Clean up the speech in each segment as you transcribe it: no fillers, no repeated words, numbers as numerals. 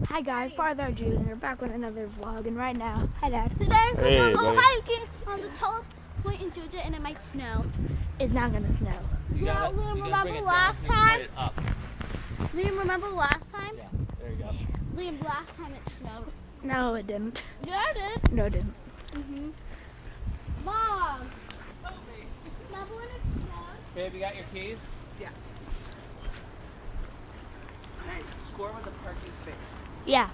Hi guys, Father Jr. back with another vlog, and right now, hi Dad. Today we're gonna go hiking on the tallest point in Georgia, and it might snow. It's not gonna snow. Liam, remember last time? Liam, remember last time? Yeah, there you go. Liam, last time it snowed. No, it didn't. Yeah, it did. No, it didn't. Mom, remember when it snowed? Babe, you got your keys? Yeah. Nice. Score with a parking space. Yeah,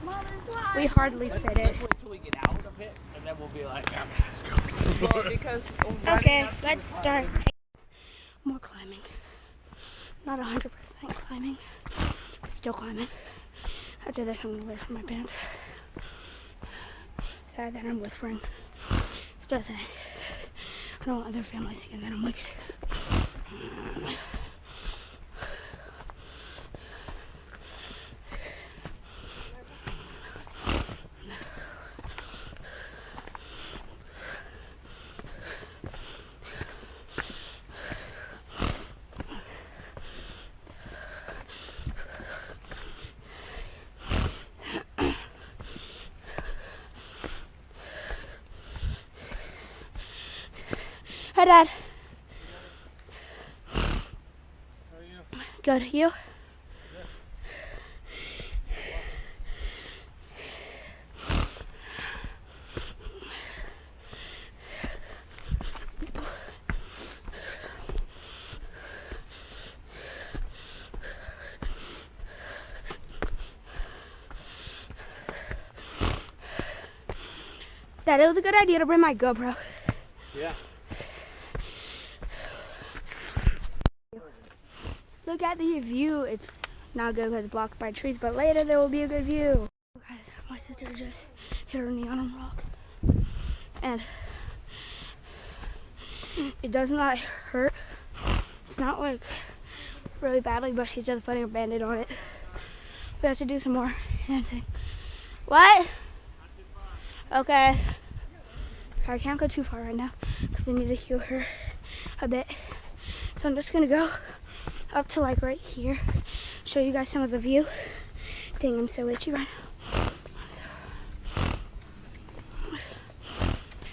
Mom, it's why. we hardly fit it. Let's wait till we get out of it, and then we'll be like, let's go. Well, because Okay, let's start. More climbing. Not 100% climbing, but still climbing. After this, I'm gonna wear for my pants. Sorry that I'm whispering. It's just saying. I don't want other families thinking that I'm wicked. Hi, Dad. How are you? Good. You? Dad, it was a good idea to bring my GoPro. Yeah. Look at the view. It's not good because it's blocked by trees, but later there will be a good view. Guys, my sister just hit her knee on a rock, and it does not hurt. It's not like really badly, but she's just putting a band-aid on it. We have to do some more dancing. What? Okay. I can't go too far right now because I need to heal her a bit. So I'm just gonna go up to like right here, show you guys some of the view. Dang, I'm so itchy right now.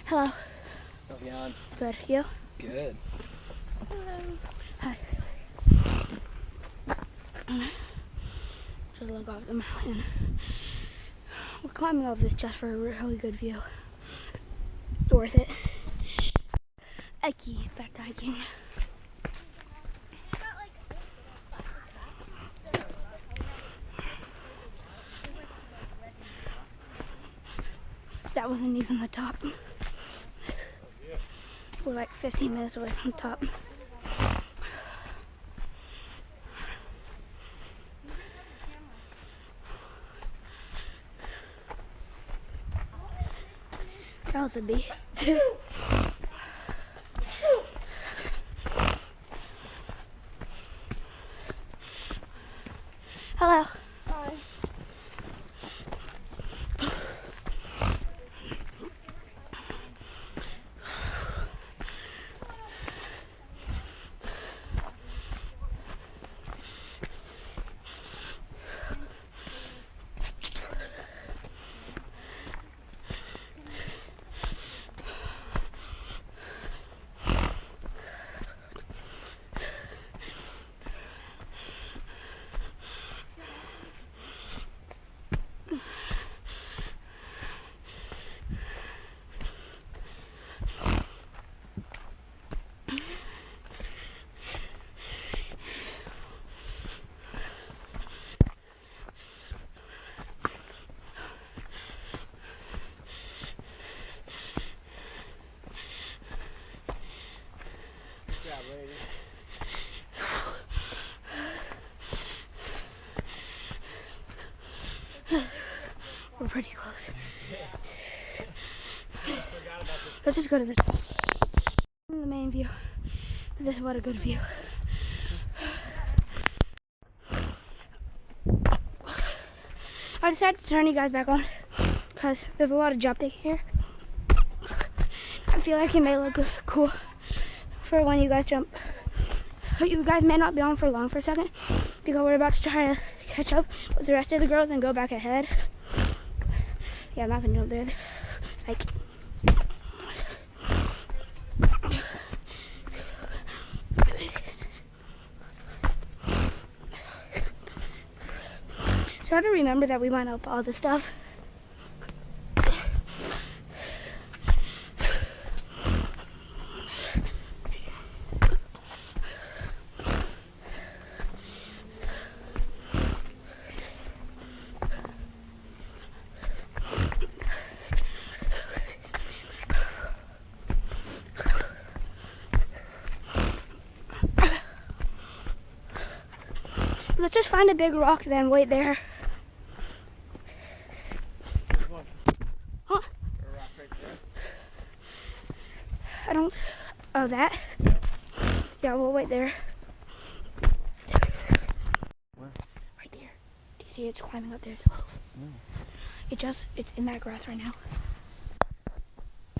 Hello. How's it going? Good. You? Good. Hi. Just look off the mountain. We're climbing all this just for a really good view. It's worth it. Ike, back to hiking. That wasn't even the top. We're like 15 minutes away from the top. That was a bee. Hello. Hi. We're pretty close. Let's just go to the top. The main view. This is what a good view. I decided to turn you guys back on because there's a lot of jumping here. I feel like it may look cool for when you guys jump. You guys may not be on for long for a second because we're about to try to catch up with the rest of the girls and go back ahead. Yeah, I'm not gonna do it there. It's like, try to remember that we went up all the stuff. Let's just find a big rock then, wait there. Huh? A rock right there. I don't, oh that? Yeah, we'll wait there. Where? Right there. Do you see it's climbing up there slow? No. It's in that grass right now.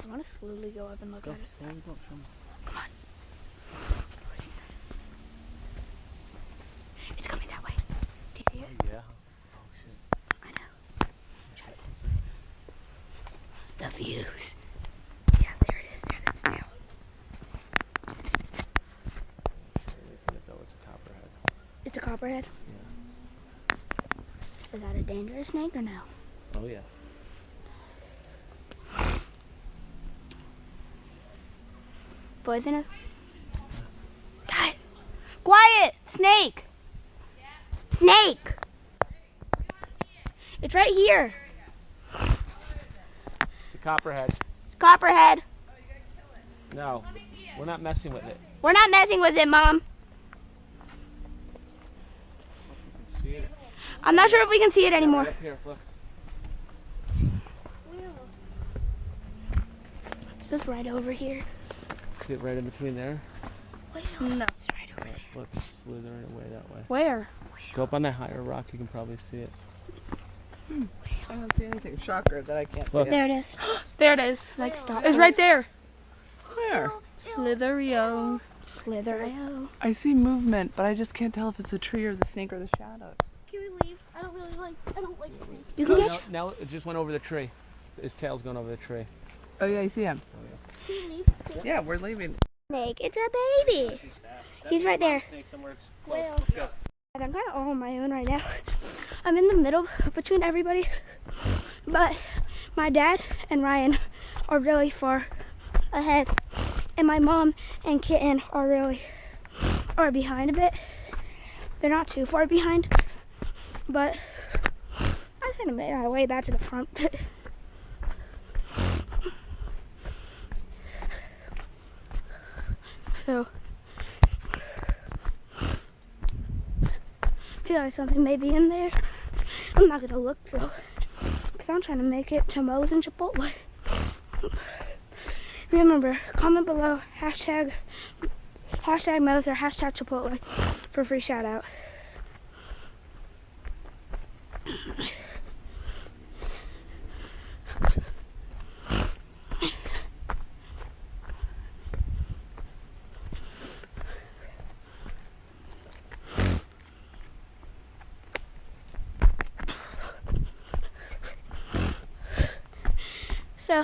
I want to slowly go up and look at it. Slowly go, show me. Come on. It's coming that way. Do you see it? Oh, yeah. Oh, shit. I know. The views. Yeah, there it is. There's that snail. It's a copperhead. It's a copperhead? Yeah. Is that a dangerous snake or no? Oh, yeah. Poisonous? God. Quiet! Snake! Snake! It's right here. It's a copperhead. Copperhead. No, we're not messing with it. We're not messing with it, Mom. You can see it. I'm not sure if we can see it anymore. Right up here, look. It's just right over here. See it right in between there? No. It's right over there. Look, it's slithering away that way. Where? Go up on that higher rock, you can probably see it. I don't see anything. Shocker that I can't Look. see it. There it is. There it is. Like stop. It's right there. Where? Slitherio. Slitherio. I see movement, but I just can't tell if it's a tree or the snake or the shadows. Can we leave? I don't like snakes. You can get. Now it just went over the tree. His tail's going over the tree. Oh yeah, I see him. Can we leave? Yeah, we're leaving. Snake. It's a baby. He's right there. Well, Let's go. I'm kind of all on my own right now. I'm in the middle between everybody, but my dad and Ryan are really far ahead, and my mom and Kitten are behind a bit. They're not too far behind, but I kind of made my way back to the front. So I feel like something may be in there. I'm not gonna look though, because I'm trying to make it to Moe's and Chipotle. Remember, comment below hashtag Moe's or hashtag Chipotle for a free shout out. So,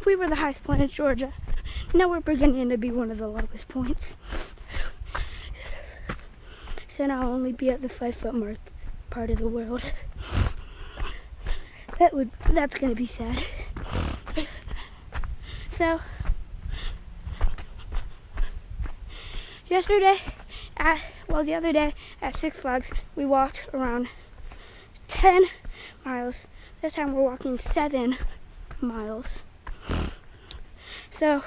we were the highest point in Georgia. Now we're beginning to be one of the lowest points. So now I'll only be at the 5 foot mark part of the world. That's gonna be sad. So, the other day at Six Flags, we walked around 10 miles. This time we're walking 7 miles. So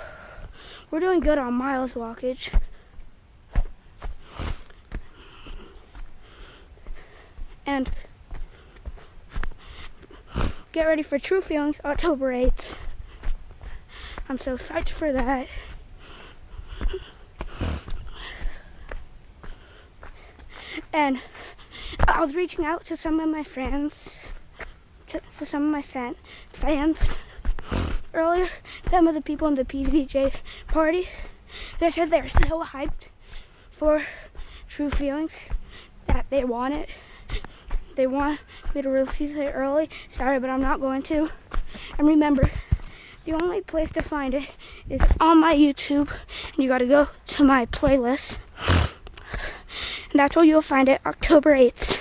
we're doing good on miles walkage. And get ready for True Feelings October 8th. I'm so psyched for that. And I was reaching out to some of my friends, to some of my fans earlier. Some of the people in the PZJ party, they said they're so hyped for True Feelings that they want it. they want me to release it early. Sorry, but I'm not going to. And remember, the only place to find it is on my YouTube. And you gotta go to my playlist. And that's where you'll find it, October 8th.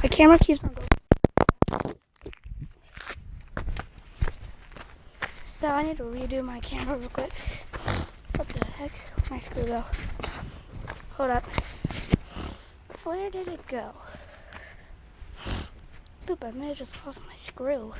My camera keeps on going. So I need to redo my camera real quick. What the heck? Where'd my screw go? Hold up. Where did it go? Poop, I may have just lost my screw.